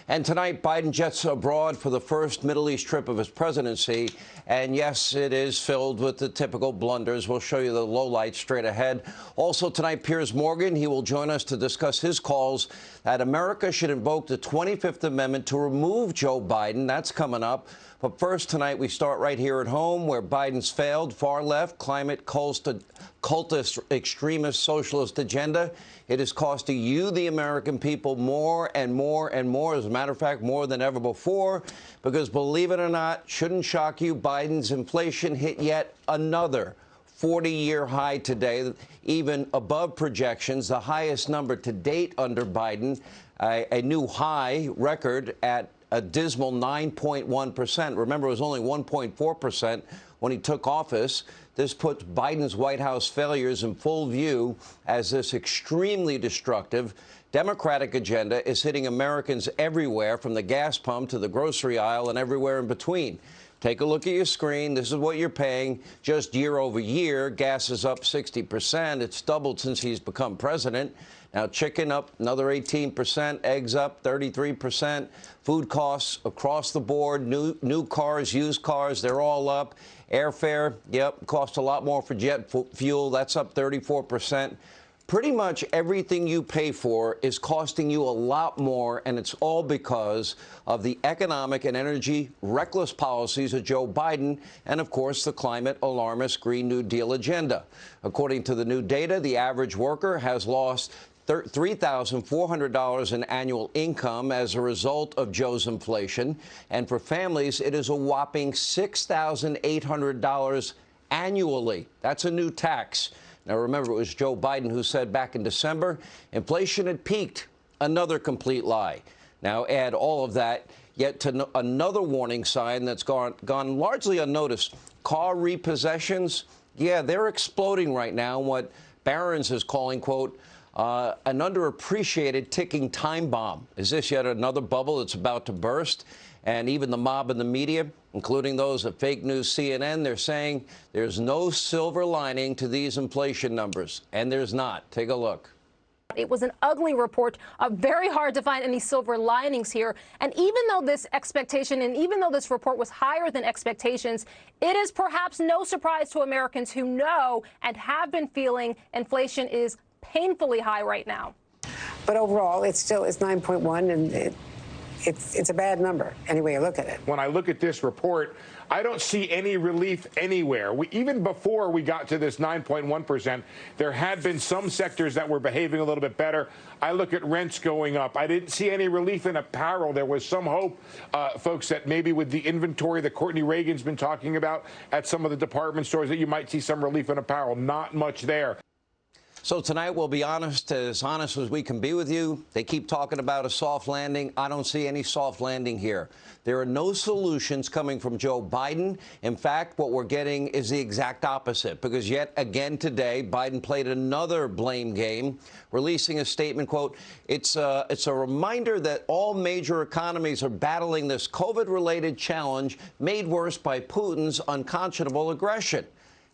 And tonight, Biden jets abroad for the first Middle East trip of his presidency. And yes, it is filled with the typical blunders. We'll show you the lowlights straight ahead. Also tonight, Piers Morgan, he will join us to discuss his calls that America should invoke the 25th Amendment to remove Joe Biden. That's coming up. But first, tonight, we start right here at home, where Biden's failed far-left, climate, cultist, extremist, socialist agenda. It is costing you, the American people, more and more and more. As a matter of fact, more than ever before. Because, believe it or not, shouldn't shock you, Biden's inflation hit yet another 40-year high today, even above projections, the highest number to date under Biden, a new high record at a dismal 9.1%. Remember, it was only 1.4% when he took office. This puts Biden's White House failures in full view as this extremely destructive Democratic agenda is hitting Americans everywhere, from the gas pump to the grocery aisle and everywhere in between. Take a look at your screen. This is what you're paying just year over year. Gas is up 60%. It's doubled since he's become president. Now, chicken up another 18%, eggs up 33%, food costs across the board, new cars, used cars, they're all up. Airfare, yep, costs a lot more for jet fuel. That's up 34%. Pretty much everything you pay for is costing you a lot more, and it's all because of the economic and energy reckless policies of Joe Biden and, of course, the climate alarmist Green New Deal agenda. According to the new data, the average worker has lost $3,400 in annual income as a result of Joe's inflation. And for families, it is a whopping $6,800 annually. That's a new tax. Now, remember, it was Joe Biden who said back in December, inflation had peaked. Another complete lie. Now, add all of that yet to another warning sign that's gone largely unnoticed. Car repossessions, yeah, they're exploding right now. What Barron's is calling, quote, an underappreciated ticking time bomb. Is this yet another bubble that's about to burst? And even the mob and the media, including those at fake news CNN, they're saying there's no silver lining to these inflation numbers. And there's not. Take a look. It was an ugly report, very hard to find any silver linings here. And even though this expectation and even though this report was higher than expectations, it is perhaps no surprise to Americans who know and have been feeling inflation is painfully high right now. But overall, it still is 9.1, and it's a bad number any way you look at it. When I look at this report, I don't see any relief anywhere. Even before we got to this 9.1%, there had been some sectors that were behaving a little bit better. I look at rents going up. I didn't see any relief in apparel. There was some hope, folks, that maybe with the inventory that Courtney Reagan's been talking about at some of the department stores, that you might see some relief in apparel. Not much there. So tonight, we'll be honest as we can be with you. They keep talking about a soft landing. I don't see any soft landing here. There are no solutions coming from Joe Biden. In fact, what we're getting is the exact opposite, because yet again today, Biden played another blame game, releasing a statement, quote, it's a reminder that all major economies are battling this COVID-related challenge made worse by Putin's unconscionable aggression.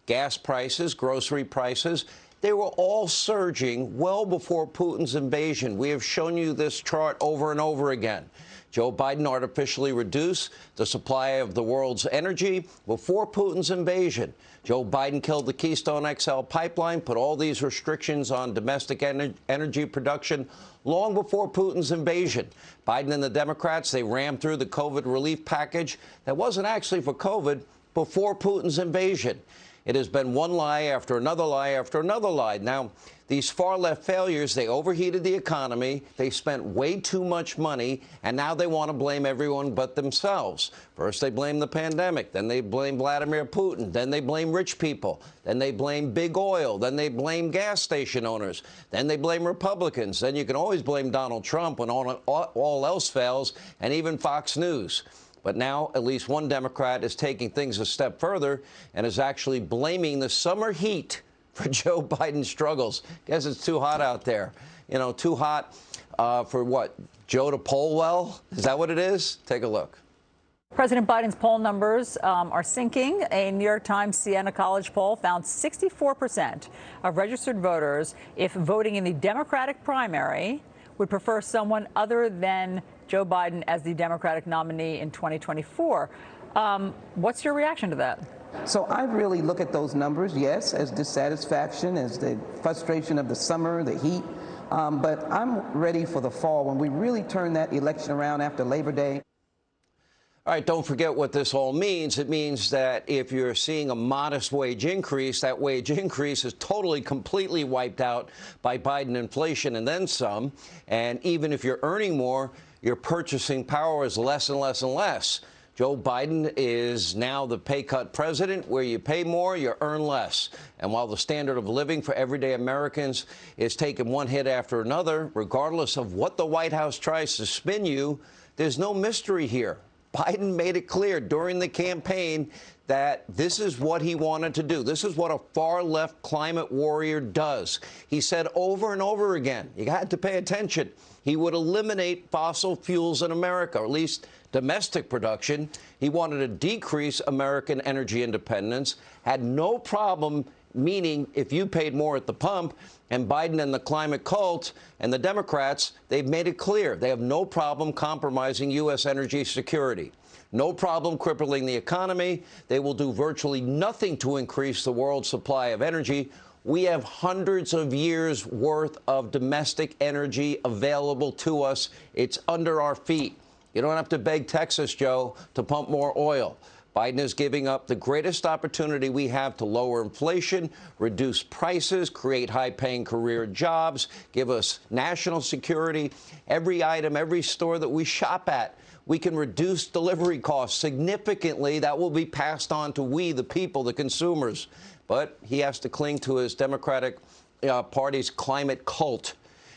Gas prices, grocery prices, they were all surging well before Putin's invasion. We have shown you this chart over and over again. Joe Biden artificially reduced the supply of the world's energy before Putin's invasion. Joe Biden killed the Keystone XL pipeline, put all these restrictions on domestic energy production long before Putin's invasion. Biden and the Democrats, they rammed through the COVID relief package that wasn't actually for COVID before Putin's invasion. It has been one lie after another lie after another lie. Now, these far-left failures, they overheated the economy, they spent way too much money, and now they want to blame everyone but themselves. First, they blame the pandemic, then they blame Vladimir Putin, then they blame rich people, then they blame big oil, then they blame gas station owners, then they blame Republicans. Then you can always blame Donald Trump when all else fails, and even Fox News. But now at least one Democrat is taking things a step further and is actually blaming the summer heat for Joe Biden's struggles. Guess it's too hot out there. You know, too hot for what? Joe to poll well? Is that what it is? Take a look. President Biden's poll numbers are sinking. A New York Times Siena College poll found 64% of registered voters, if voting in the Democratic primary, would prefer someone other than Joe Biden as the Democratic nominee in 2024. What's your reaction to that? So I really look at those numbers, yes, as dissatisfaction, as the frustration of the summer, the heat. But I'm ready for the fall when we really turn that election around after Labor Day. All right, don't forget what this all means. It means that if you're seeing a modest wage increase, that wage increase is totally, completely wiped out by Biden inflation and then some. And even if you're earning more, your purchasing power is less and less and less. Joe Biden is now the pay cut president, where you pay more, you earn less. And while the standard of living for everyday Americans is taking one hit after another, regardless of what the White House tries to spin you, there's no mystery here. Biden made it clear during the campaign that this is what he wanted to do. This is what a far-left climate warrior does. He said over and over again, you had to pay attention, he would eliminate fossil fuels in America, or at least domestic production. He wanted to decrease American energy independence, had no problem, meaning if you paid more at the pump. And Biden and the climate cult and the Democrats, they've made it clear they have no problem compromising U.S. energy security, no problem crippling the economy. They will do virtually nothing to increase the world's supply of energy. We have hundreds of years' worth of domestic energy available to us. It's under our feet. You don't have to beg Texas, Joe, to pump more oil. Biden is giving up the greatest opportunity we have to lower inflation, reduce prices, create high-paying career jobs, give us national security. Every item, every store that we shop at, we can reduce delivery costs significantly. That will be passed on to we, the people, the consumers. But he has to cling to his Democratic Party's climate cult.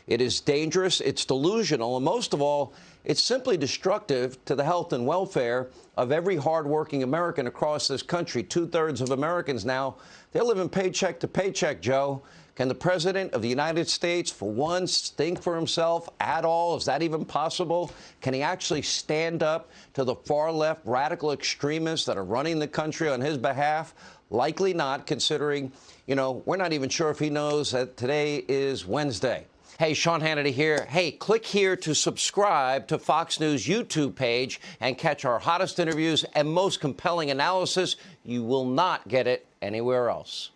It is dangerous, it's delusional, and most of all, it's simply destructive to the health and welfare of every hardworking American across this country. 2/3 of Americans now, they're living paycheck to paycheck, Joe. Can the President of the United States, for once, think for himself at all? Is that even possible? Can he actually stand up to the far-left radical extremists that are running the country on his behalf? Likely not, considering, we're not even sure if he knows that today is Wednesday. Hey, Sean Hannity here. Hey, click here to subscribe to Fox News YouTube page and catch our hottest interviews and most compelling analysis. You will not get it anywhere else.